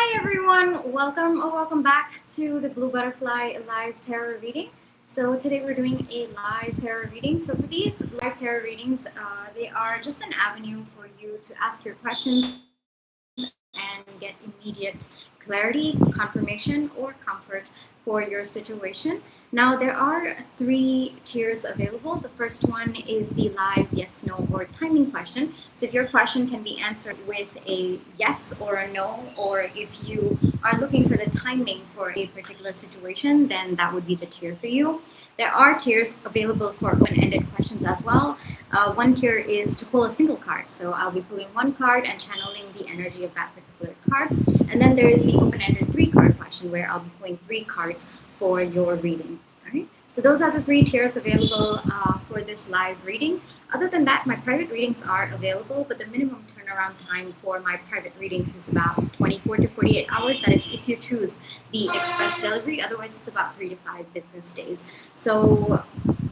Hi everyone, welcome or welcome back to the Blue Butterfly Live Tarot Reading. So today we're doing a live tarot reading. So for these live tarot readings, they are just an avenue for you to ask your questions and get immediate clarity, confirmation, or comfort for your situation. Now, there are three tiers available. The first one is the live yes, no, or timing question. So, if your question can be answered with a yes or a no, or if you are looking for the timing for a particular situation, then that would be the tier for you. There are tiers available for open ended questions as well. One tier is to pull a single card. So I'll be pulling one card and channeling the energy of that particular card. And then there is the open-ended three-card question where I'll be pulling three cards for your reading. All right. So those are the three tiers available for this live reading. Other than that, my private readings are available, but the minimum turnaround time for my private readings is about 24 to 48 hours. That is if you choose the express delivery. Otherwise, it's about 3 to 5 business days. So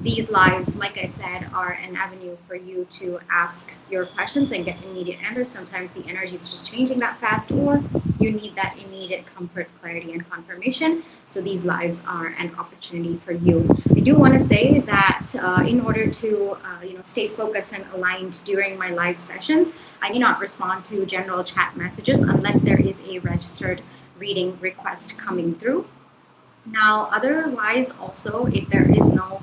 these lives, like I said, are an avenue for you to ask your questions and get immediate answers. Sometimes the energy is just changing that fast, or you need that immediate comfort, clarity, and confirmation. So these lives are an opportunity for you. I do want to say that in order to stay focused and aligned during my live sessions, I do not respond to general chat messages unless there is a registered reading request coming through. Now, otherwise, also, if there is no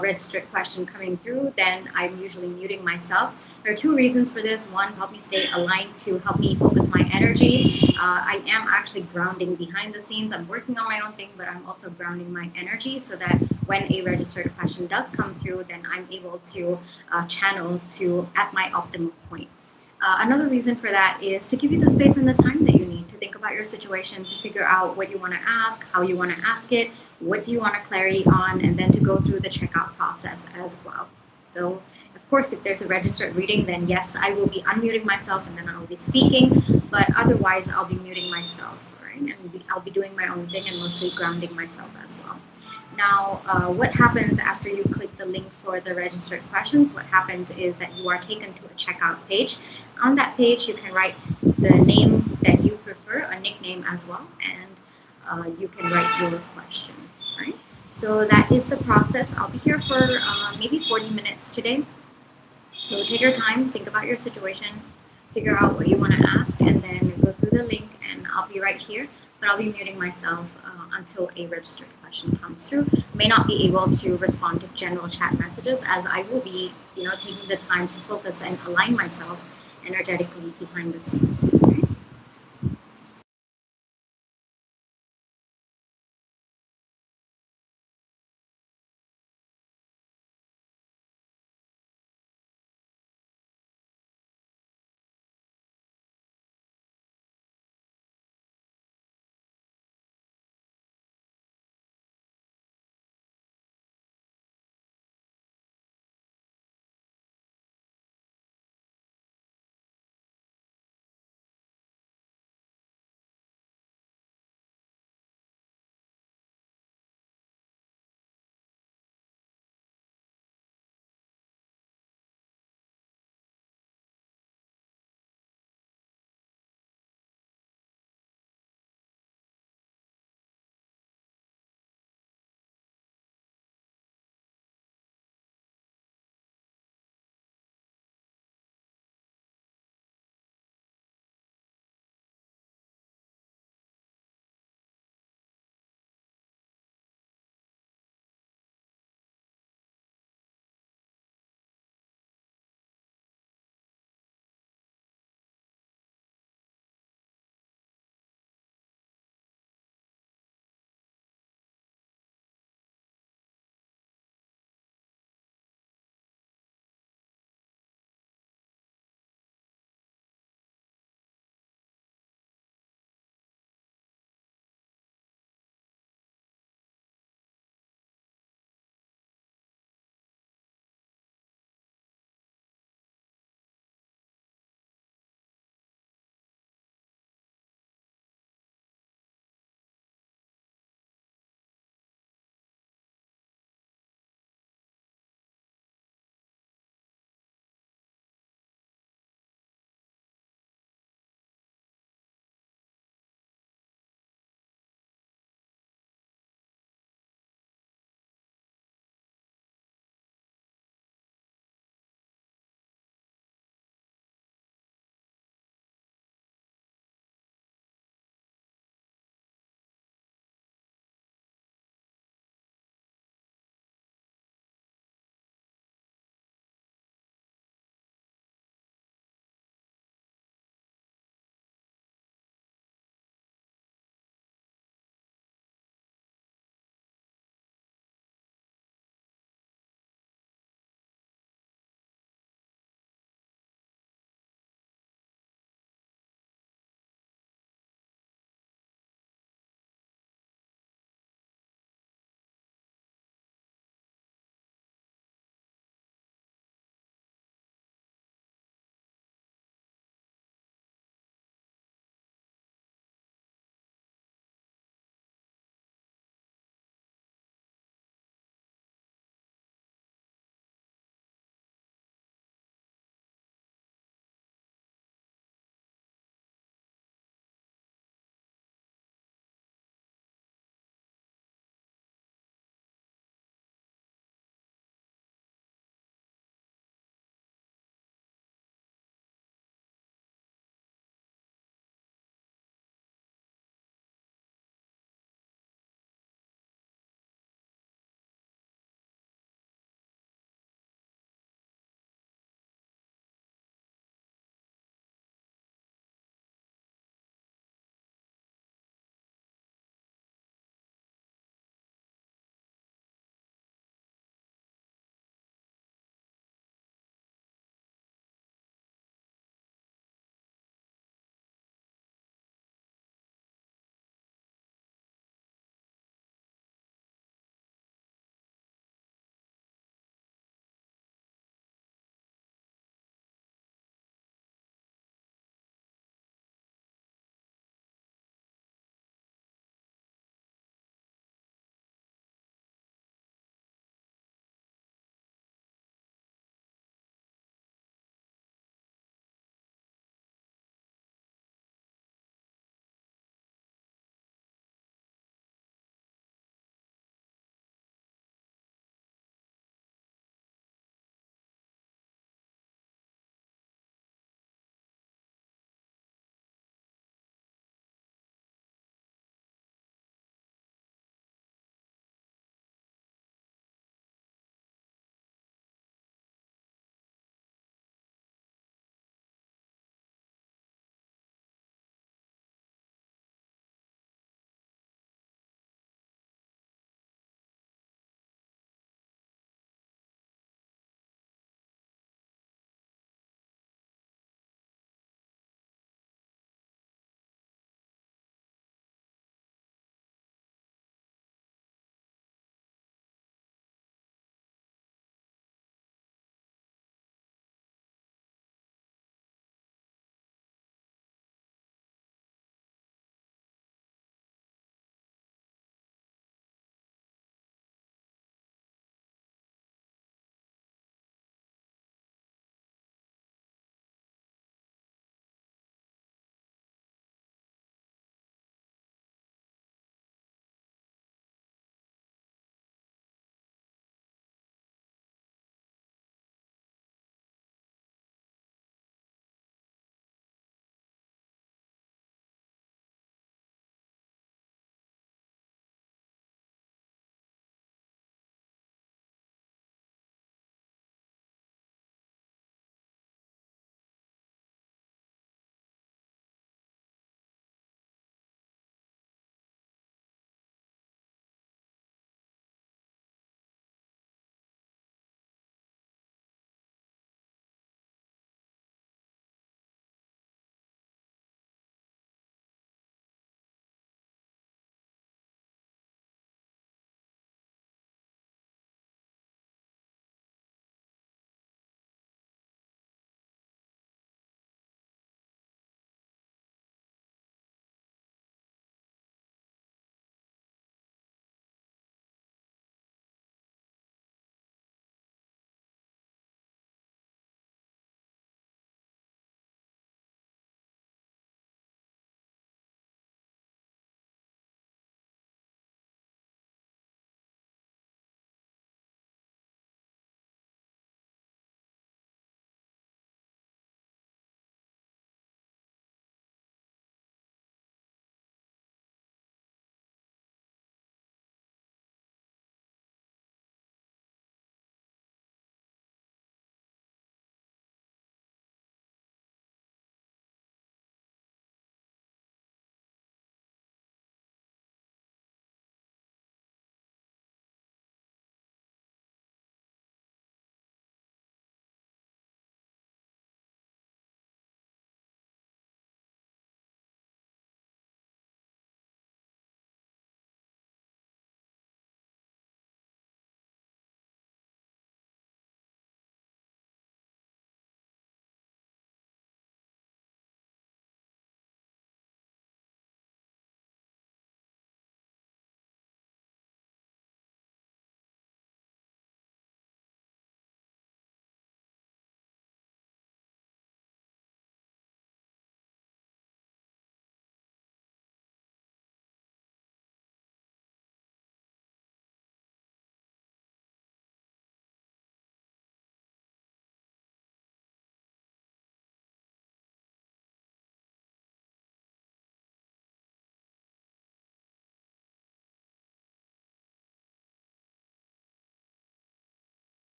registered question coming through, then I'm usually muting myself. There are two reasons for this. One, help me stay aligned to help me focus my energy. I am actually grounding behind the scenes. I'm working on my own thing, but I'm also grounding my energy so that when a registered question does come through, then I'm able to channel to at my optimal point. Another reason for that is to give you the space and the time that you need to think about your situation, to figure out what you want to ask, how you want to ask it, what do you want to clarity on, and then to go through the checkout process as well. So, of course, if there's a registered reading, then yes, I will be unmuting myself and then I'll be speaking, but otherwise, I'll be muting myself, right? And I'll be doing my own thing and mostly grounding myself as well. Now, what happens after you click the link for the registered questions? What happens is that you are taken to a checkout page. On that page, you can write the name that you prefer, a nickname as well, and you can write your question, right? So that is the process. I'll be here for maybe 40 minutes today. So take your time, think about your situation, figure out what you want to ask, and then go through the link. And I'll be right here, but I'll be muting myself until a registered question comes through. I may not be able to respond to general chat messages as I will be, taking the time to focus and align myself energetically behind the scenes. Okay?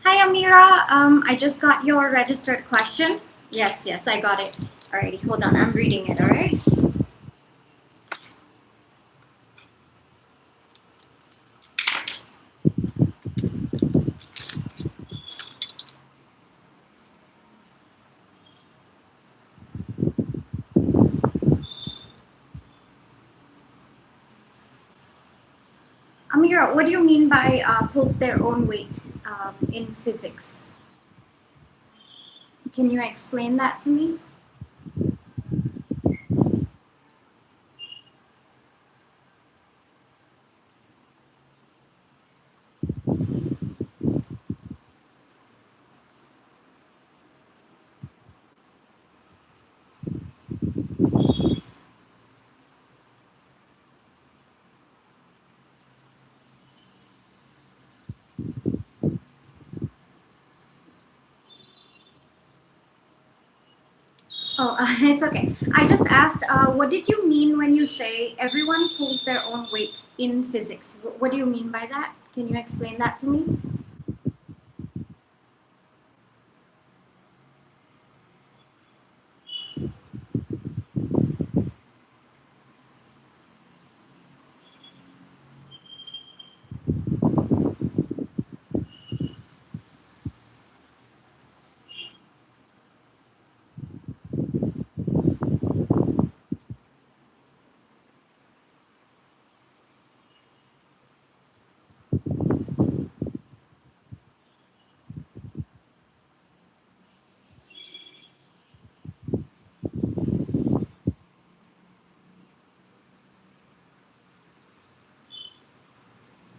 Hi, Amira. I just got your registered question. Yes, yes, I got it. Alrighty, hold on. I'm reading it, alright? Amira, what do you mean by pulls their own weight in physics? Can you explain that to me? Oh, it's okay. I just asked, what did you mean when you say everyone pulls their own weight in physics? What do you mean by that? Can you explain that to me?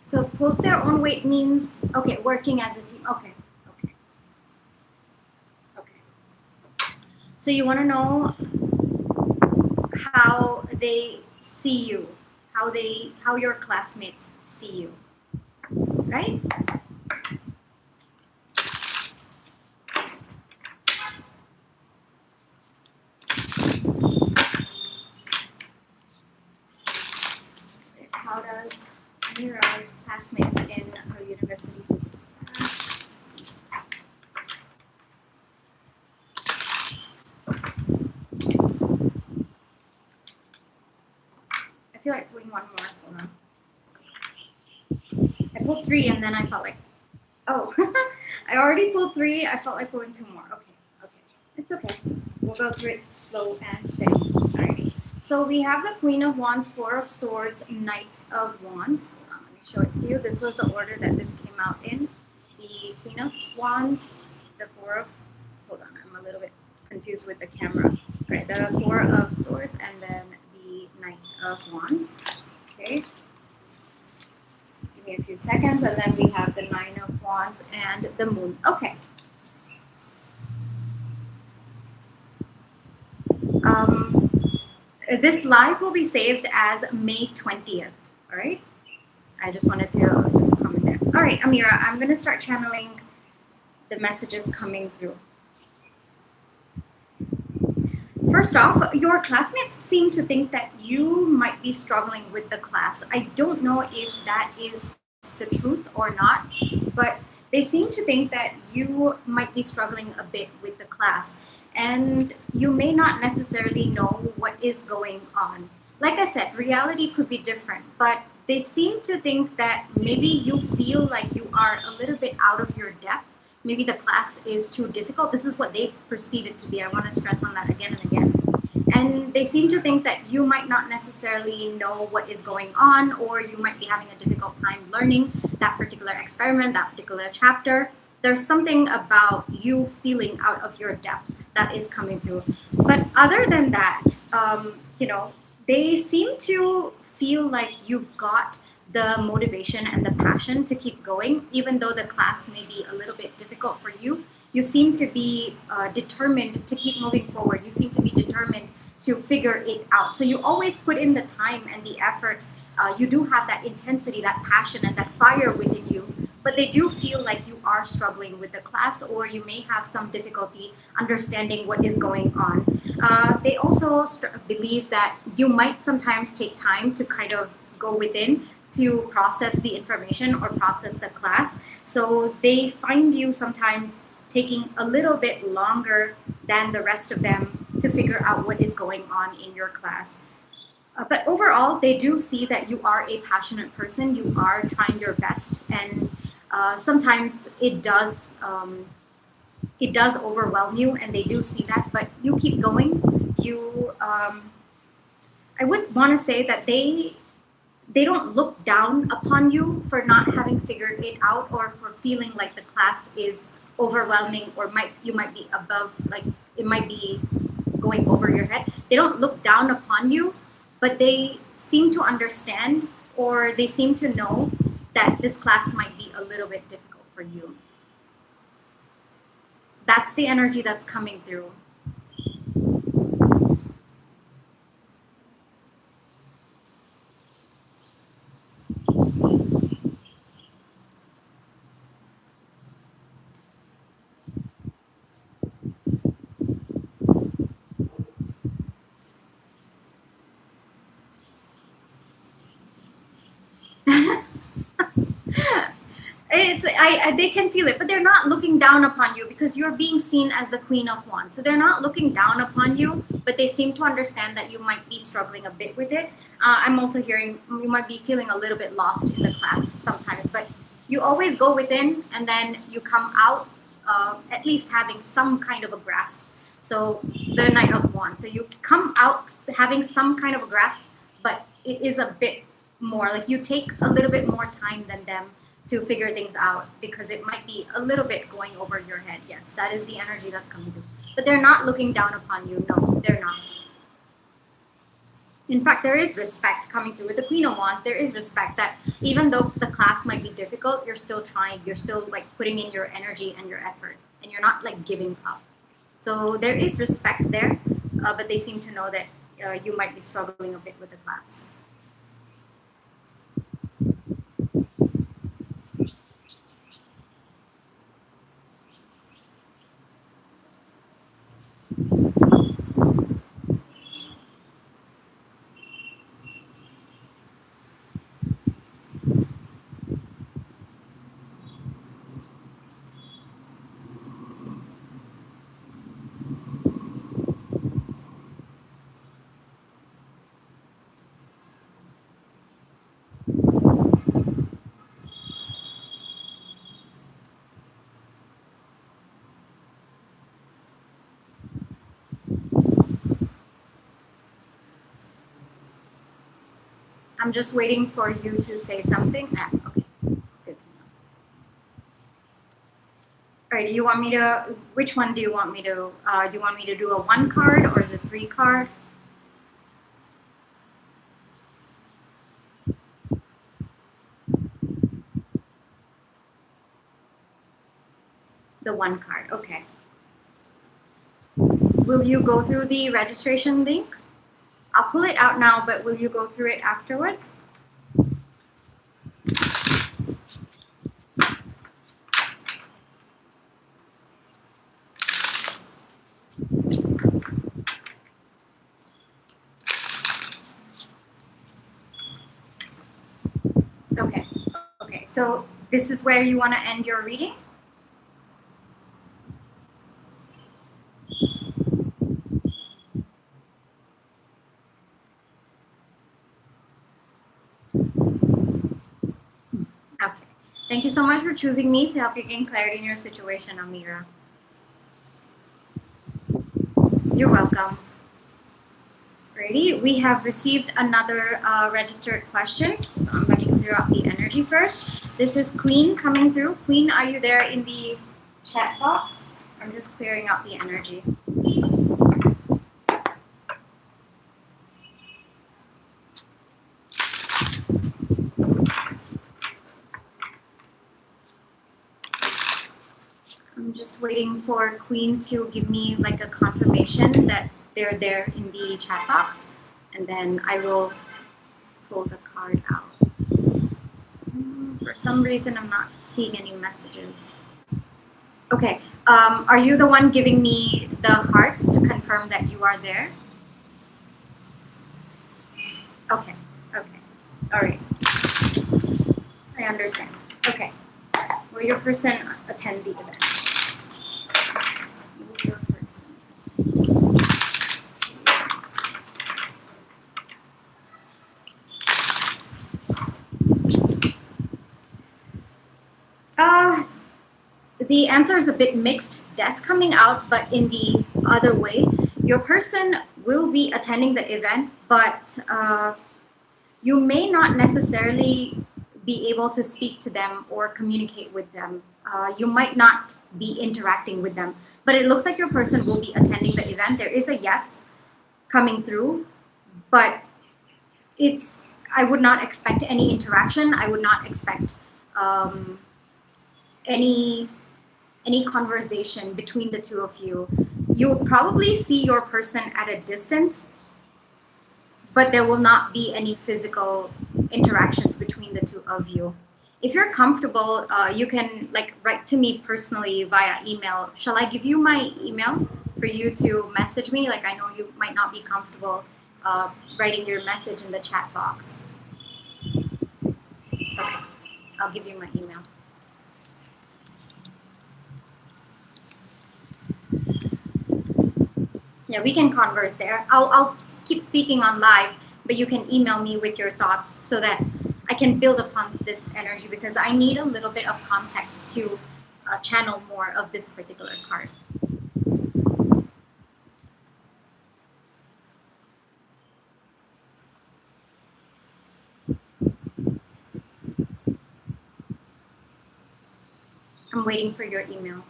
So pulls their own weight means, okay, working as a team. Okay, okay, okay. So you want to know how they see you, how your classmates see you, right? How does Amira's classmates in her university physics class see? I feel like pulling one more. Hold on. I pulled 3 and then I felt like, oh, I already pulled 3. I felt like pulling 2 more. Okay, okay. It's okay. We'll go through it slow and steady. Alrighty. So we have the Queen of Wands, Four of Swords, Knight of Wands. Hold on, let me show it to you. This was the order that this came out in. The Queen of Wands, the Four of, hold on, I'm a little bit confused with the camera. Right, the Four of Swords and then the Knight of Wands. Okay. Give me a few seconds, and then we have the Nine of Wands and the Moon. Okay. This live will be saved as May 20th. All right. I just wanted to just comment there. All right, Amira, I'm going to start channeling the messages coming through. First off, your classmates seem to think that you might be struggling with the class. I don't know if that is the truth or not, but they seem to think that you might be struggling a bit with the class, and you may not necessarily know what is going on. Like I said, reality could be different, but they seem to think that maybe you feel like you are a little bit out of your depth. Maybe the class is too difficult. This is what they perceive it to be. I want to stress on that again and again. And they seem to think that you might not necessarily know what is going on, or you might be having a difficult time learning that particular experiment, that particular chapter. There's something about you feeling out of your depth that is coming through. But other than that, they seem to feel like you've got the motivation and the passion to keep going, even though the class may be a little bit difficult for you. You seem to be determined to keep moving forward. You seem to be determined to figure it out. So you always put in the time and the effort. You do have that intensity, that passion, and that fire within you. But they do feel like you are struggling with the class, or you may have some difficulty understanding what is going on. They also believe that you might sometimes take time to kind of go within to process the information or process the class. So they find you sometimes taking a little bit longer than the rest of them to figure out what is going on in your class. But overall, they do see that you are a passionate person. You are trying your best, and sometimes it does overwhelm you, and they do see that. But you keep going. I would want to say that they don't look down upon you for not having figured it out or for feeling like the class is overwhelming or you might be above, like it might be going over your head. They don't look down upon you, but they seem to understand or they seem to know that this class might be a little bit difficult for you. That's the energy that's coming through. They can feel it, but they're not looking down upon you because you're being seen as the Queen of Wands. So they're not looking down upon you, but they seem to understand that you might be struggling a bit with it. I'm also hearing you might be feeling a little bit lost in the class sometimes, but you always go within and then you come out at least having some kind of a grasp. So the Knight of Wands. So you come out having some kind of a grasp, but it is a bit more like you take a little bit more time than them to figure things out because it might be a little bit going over your head. Yes, that is the energy that's coming through. But they're not looking down upon you. No, they're not. In fact, there is respect coming through. With the Queen of Wands, there is respect that even though the class might be difficult, you're still trying. You're still like putting in your energy and your effort, and you're not like giving up. So there is respect there, but they seem to know that you might be struggling a bit with the class. I'm just waiting for you to say something. Okay, it's good to know. All right, do you want me to, which one do you want me to, do you want me to do a 1 card or the 3 card? The 1 card, okay. Will you go through the registration link? I'll pull it out now, but will you go through it afterwards? Okay, so this is where you want to end your reading? Okay. Thank you so much for choosing me to help you gain clarity in your situation, Amira. You're welcome. Alrighty, we have received another registered question. So I'm going to clear out the energy first. This is Queen coming through. Queen, are you there in the chat box? I'm just clearing out the energy. I'm just waiting for Queen to give me like a confirmation that they're there in the chat box, and then I will pull the card out. For some reason, I'm not seeing any messages. Okay, are you the one giving me the hearts to confirm that you are there? Okay, okay. All right. I understand. Okay. Will your person attend the event? Will your person attend the event? The answer is a bit mixed, death coming out, but in the other way. Your person will be attending the event, but you may not necessarily be able to speak to them or communicate with them. You might not be interacting with them, but it looks like your person will be attending the event. There is a yes coming through, but I would not expect any interaction. I would not expect um, any conversation between the two of you. You'll probably see your person at a distance, but there will not be any physical interactions between the two of you. If you're comfortable, you can write to me personally via email. Shall I give you my email for you to message me? I know you might not be comfortable writing your message in the chat box. Okay, I'll give you my email. Yeah, we can converse there. I'll keep speaking on live, but you can email me with your thoughts so that I can build upon this energy, because I need a little bit of context to channel more of this particular card. I'm waiting for your email.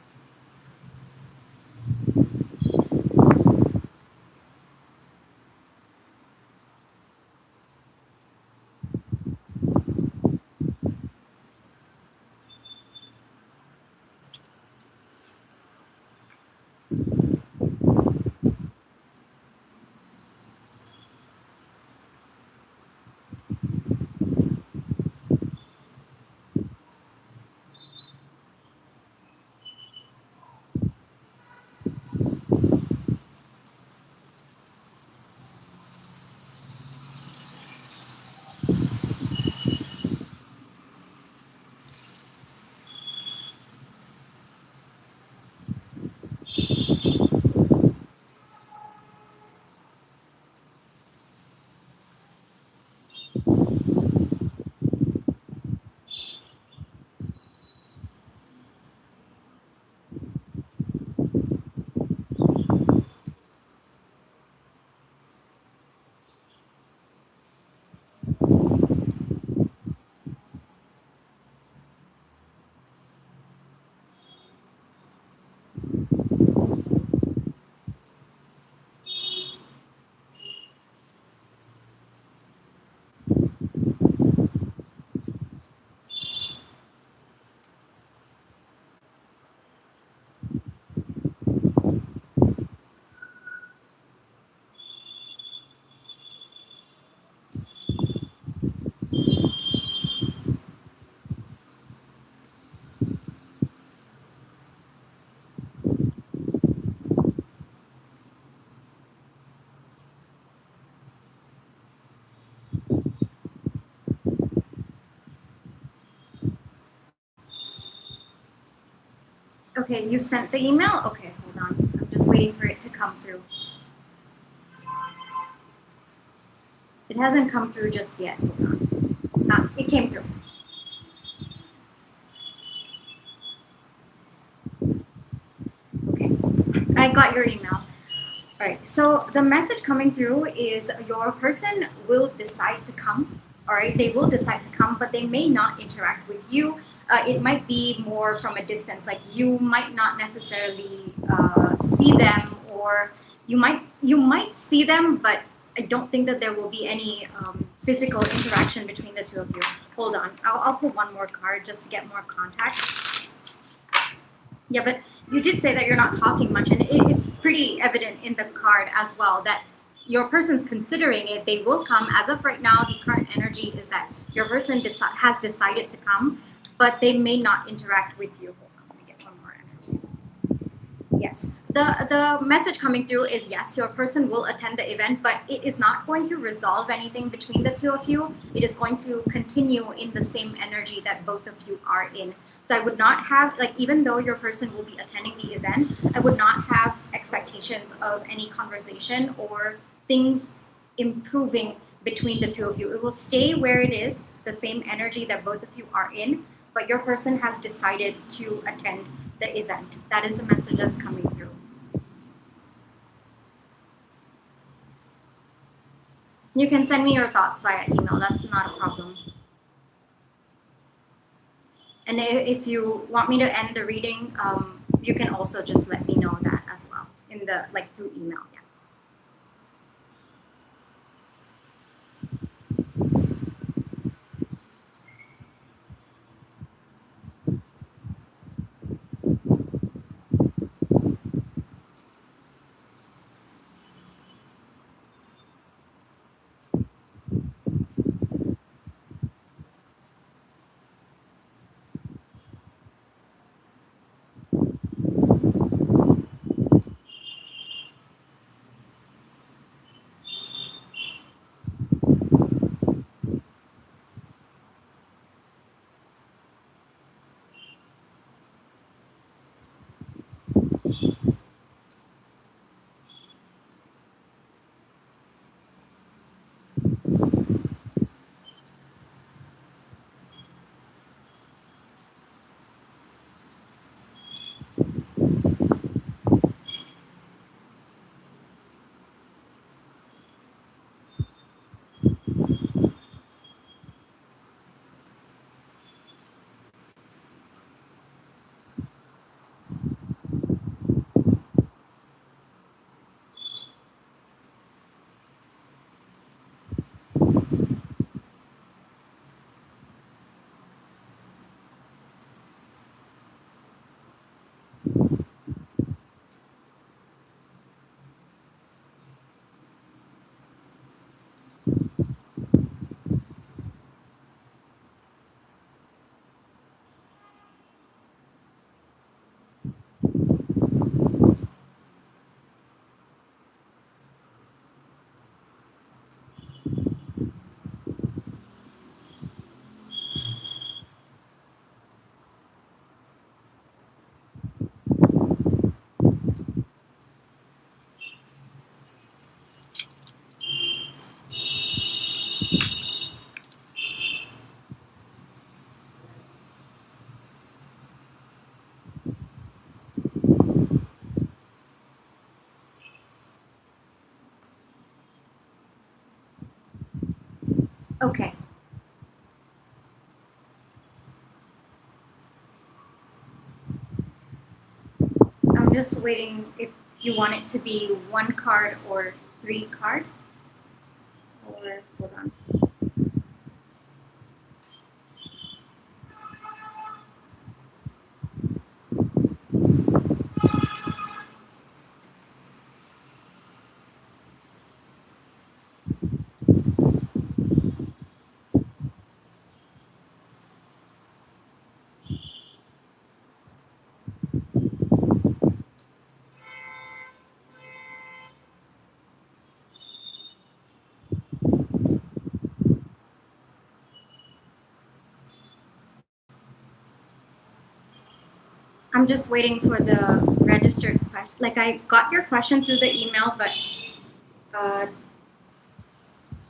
Okay, you sent the email? Okay, hold on. I'm just waiting for it to come through. It hasn't come through just yet. Hold on. It came through. Okay, I got your email. All right, so the message coming through is your person will decide to come. All right, they will decide to come, but they may not interact with you. It might be more from a distance. Like you might not necessarily see them, or you might see them, but I don't think that there will be any physical interaction between the two of you. Hold on, I'll put one more card just to get more context. Yeah, but you did say that you're not talking much, and it's pretty evident in the card as well that your person's considering it. They will come. As of right now, the current energy is that your person has decided to come, but they may not interact with you. Hold on, let me get one more energy. Yes. the message coming through is yes, your person will attend the event, but it is not going to resolve anything between the two of you. It is going to continue in the same energy that both of you are in. So I would not have, like, even though your person will be attending the event, I would not have expectations of any conversation or things improving between the two of you. It will stay where it is, the same energy that both of you are in, but your person has decided to attend the event. That is the message that's coming through. You can send me your thoughts via email. That's not a problem. And if you want me to end the reading, you can also just let me know that as well in the through email. Yeah. Okay. I'm just waiting if you want it to be 1 card or 3 card. Or hold on. I'm just waiting for the registered question. Like, I got your question through the email, but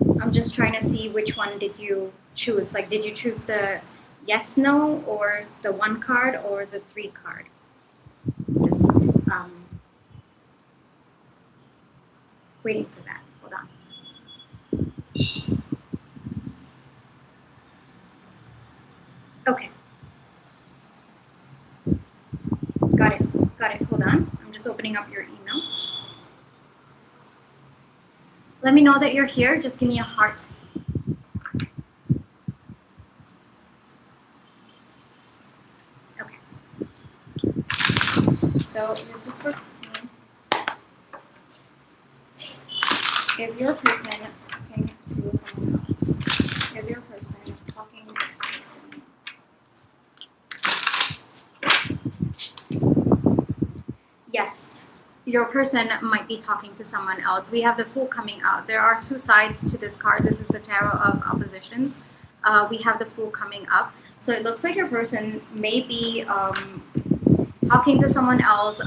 I'm just trying to see which one did you choose. Like, did you choose the yes, no, or the 1 card or the 3 card? Just waiting for that. Hold on. Okay. Got it. Got it. Hold on. I'm just opening up your email. Let me know that you're here. Just give me a heart. Okay. So this is for me. Is your person talking to someone else? Is your person talking to someone else? Yes. your person might be talking to someone else. We have the Fool coming out. There are two sides to this card. This is the Tarot of Oppositions. We have the Fool coming up. So it looks like your person may be talking to someone else,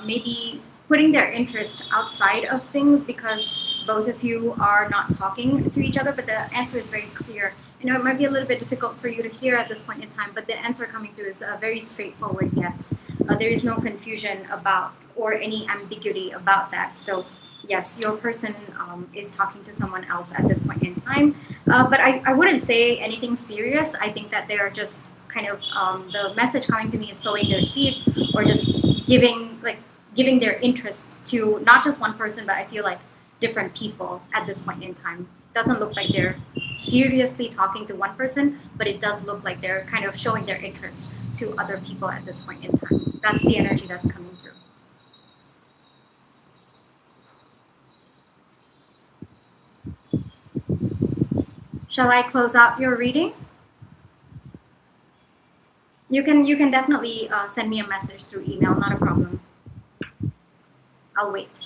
maybe putting their interest outside of things because both of you are not talking to each other, but the answer is very clear. You know, it might be a little bit difficult for you to hear at this point in time, but the answer coming through is a very straightforward yes. There is no confusion about or any ambiguity about that. So yes, your person is talking to someone else at this point in time. But I wouldn't say anything serious. I think that they are just kind of the message coming to me is sowing their seeds or just giving their interest to not just one person, but I feel like different people at this point in time. Doesn't look like they're seriously talking to one person, but it does look like they're kind of showing their interest to other people at this point in time. That's the energy that's coming through. Shall I close out your reading? You can definitely send me a message through email, not a problem. I'll wait.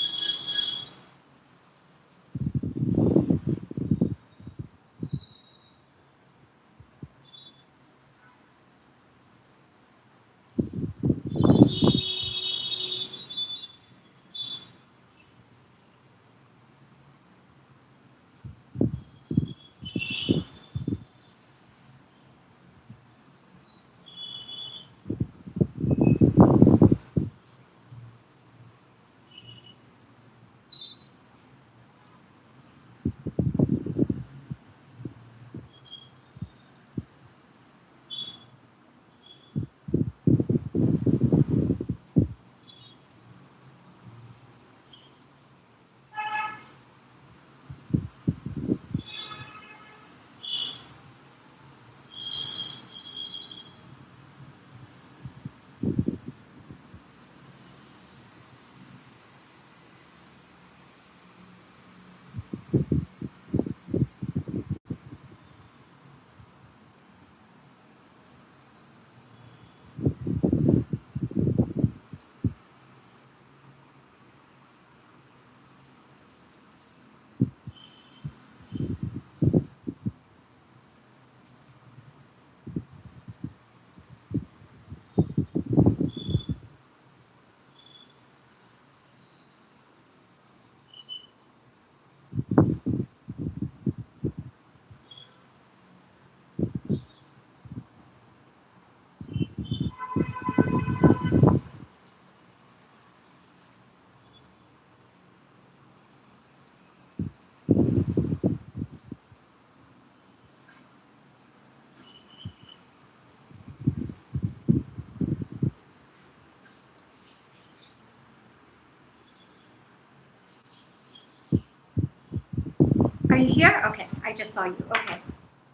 Are you here? Okay, I just saw you. Okay,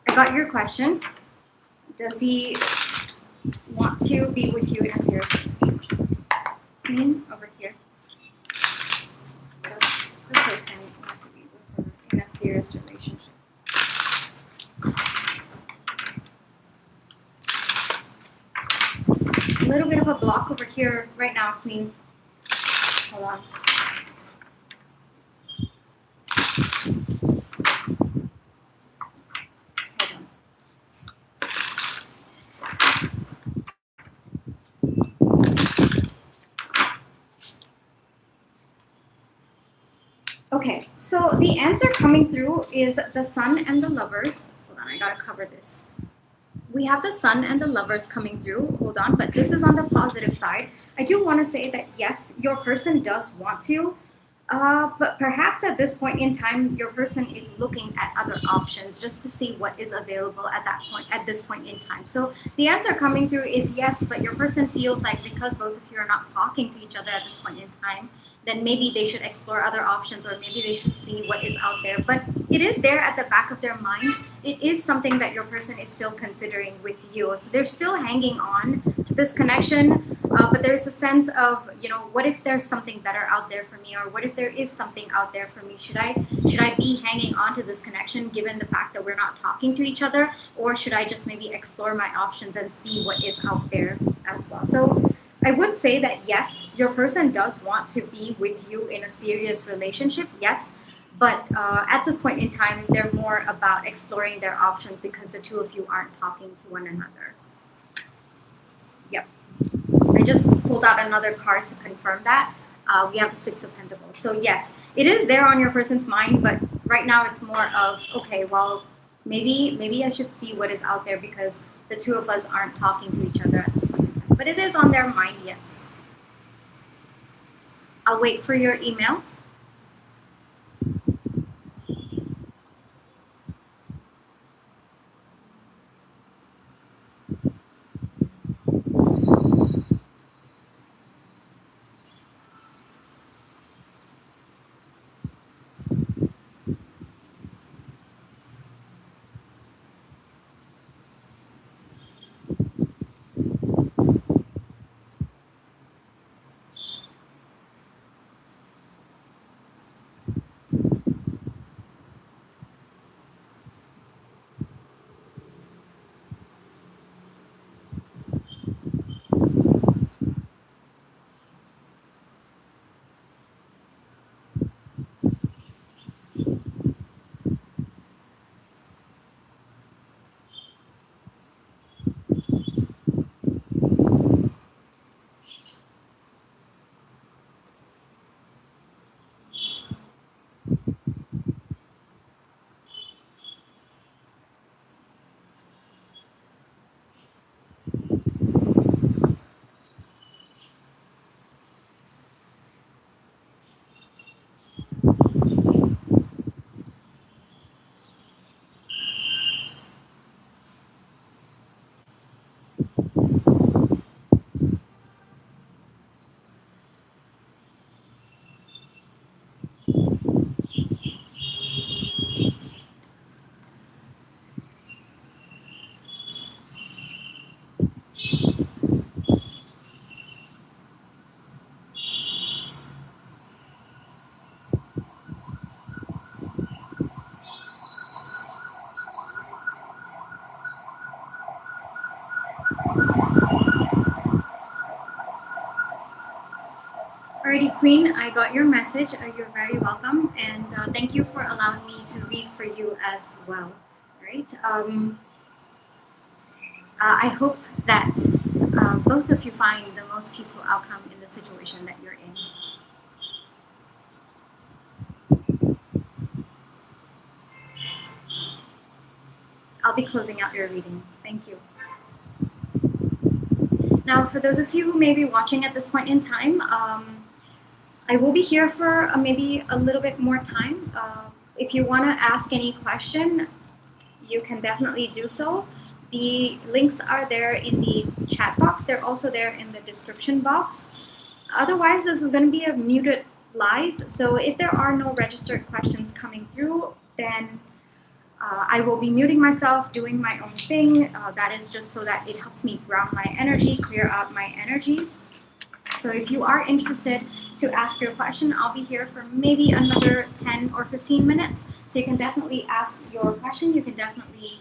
I got your question. Does he want to be with you in a serious relationship? Over here. Does the person want to be with her in a serious relationship? A little bit of a block over here right now, Queen. Hold on. Okay, so the answer coming through is the Sun and the Lovers. Hold on, I gotta cover this. We have the Sun and the Lovers coming through. Hold on, but this is on the positive side. I do want to say that yes, your person does want to, but perhaps at this point in time, your person is looking at other options just to see what is available at that point, at this point in time. So the answer coming through is yes, but your person feels like because both of you are not talking to each other at this point in time, then maybe they should explore other options or maybe they should see what is out there. But it is there at the back of their mind. It is something that your person is still considering with you. So they're still hanging on to this connection, but there's a sense of, what if there's something better out there for me, or what if there is something out there for me? Should I be hanging on to this connection given the fact that we're not talking to each other, or should I just maybe explore my options and see what is out there as well? So I would say that yes, your person does want to be with you in a serious relationship, yes, but at this point in time, they're more about exploring their options because the two of you aren't talking to one another. Yep. I just pulled out another card to confirm that. We have the Six of Pentacles. So yes, it is there on your person's mind, but right now it's more of, okay, well, maybe I should see what is out there because the two of us aren't talking to each other at this point in time. But it is on their mind, yes. I'll wait for your email. Alrighty, Queen, I got your message. You're very welcome, and thank you for allowing me to read for you as well. Right? I hope that both of you find the most peaceful outcome in the situation that you're in. I'll be closing out your reading. Thank you. Now, for those of you who may be watching at this point in time, I will be here for maybe a little bit more time. If you want to ask any question, you can definitely do so. The links are there in the chat box. They're also there in the description box. Otherwise, this is going to be a muted live. So if there are no registered questions coming through, then I will be muting myself, doing my own thing. That is just so that it helps me ground my energy, clear out my energy. So if you are interested to ask your question, I'll be here for maybe another 10 or 15 minutes. So you can definitely ask your question. You can definitely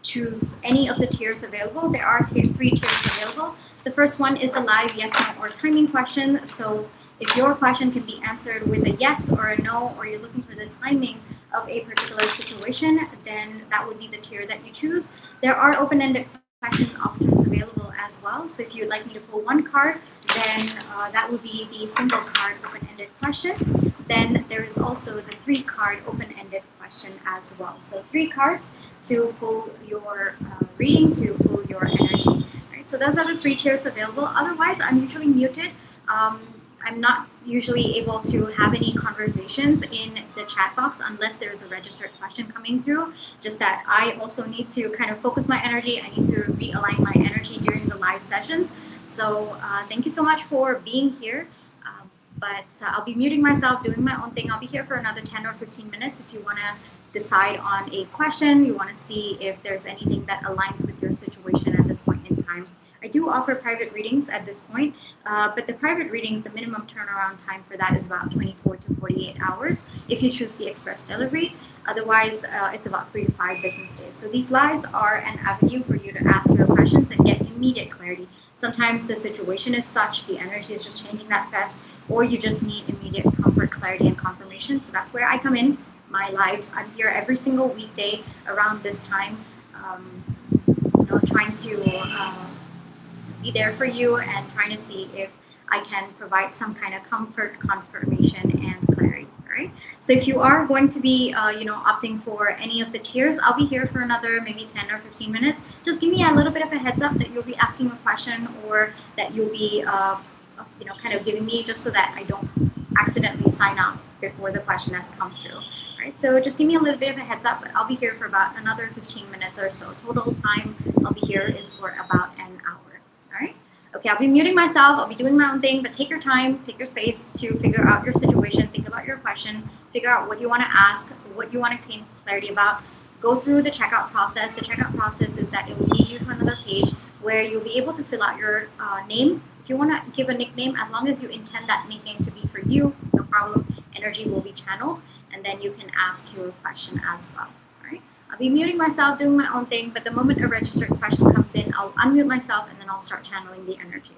choose any of the tiers available. There are 3 tiers available. The first one is the live yes, no, or timing question. So if your question can be answered with a yes or a no, or you're looking for the timing of a particular situation, then that would be the tier that you choose. There are open-ended question options available as well. So if you'd like me to pull one card, then that would be the single card open-ended question. Then there is also the 3-card open-ended question as well. So 3 cards to pull your reading, to pull your energy. All right, so those are the 3 tiers available. Otherwise, I'm usually muted. I'm not usually able to have any conversations in the chat box unless there's a registered question coming through. Just that I also need to kind of focus my energy. I need to realign my energy during the live sessions. So thank you so much for being here. But I'll be muting myself, doing my own thing. I'll be here for another 10 or 15 minutes if you want to decide on a question, you want to see if there's anything that aligns with your situation at this point in time. I do offer private readings at this point, but the private readings, the minimum turnaround time for that is about 24 to 48 hours if you choose the express delivery. Otherwise, it's about 3 to 5 business days. So these lives are an avenue for you to ask your questions and get immediate clarity. Sometimes the situation is such, the energy is just changing that fast, or you just need immediate comfort, clarity, and confirmation. So that's where I come in. My lives, I'm here every single weekday around this time, trying to be there for you and trying to see if I can provide some kind of comfort, confirmation, and clarity. All right. So if you are going to be, opting for any of the tiers, I'll be here for another maybe 10 or 15 minutes. Just give me a little bit of a heads up that you'll be asking a question or that you'll be, kind of giving me, just so that I don't accidentally sign up before the question has come through. Right, so just give me a little bit of a heads up, but I'll be here for about another 15 minutes or so. Total time I'll be here is for about an hour. All right. Okay, I'll be muting myself. I'll be doing my own thing, but take your time, take your space to figure out your situation, think about your question, figure out what you want to ask, what you want to gain clarity about. Go through the checkout process. The checkout process is that it will lead you to another page where you'll be able to fill out your name. If you want to give a nickname, as long as you intend that nickname to be for you, no problem. Energy will be channeled, and then you can ask your question as well. All right. I'll be muting myself, doing my own thing, but the moment a registered question comes in, I'll unmute myself and then I'll start channeling the energy.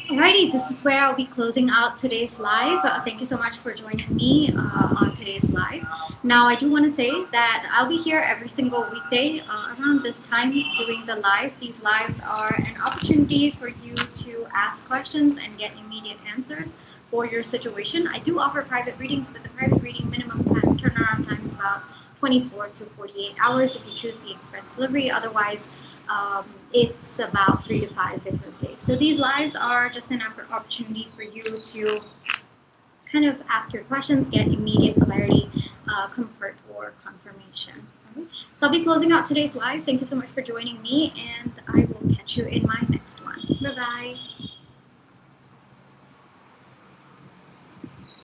Alrighty, this is where I'll be closing out today's live. Thank you so much for joining me on today's live. Now, I do want to say that I'll be here every single weekday around this time doing the live. These lives are an opportunity for you to ask questions and get immediate answers for your situation. I do offer private readings, but the private reading minimum time turnaround time is about 24 to 48 hours if you choose the express delivery. Otherwise, it's about 3 to 5 business days. So these lives are just an opportunity for you to kind of ask your questions, get immediate clarity, comfort, or confirmation. All right? So I'll be closing out today's live. Thank you so much for joining me, and I will catch you in my next one. Bye-bye.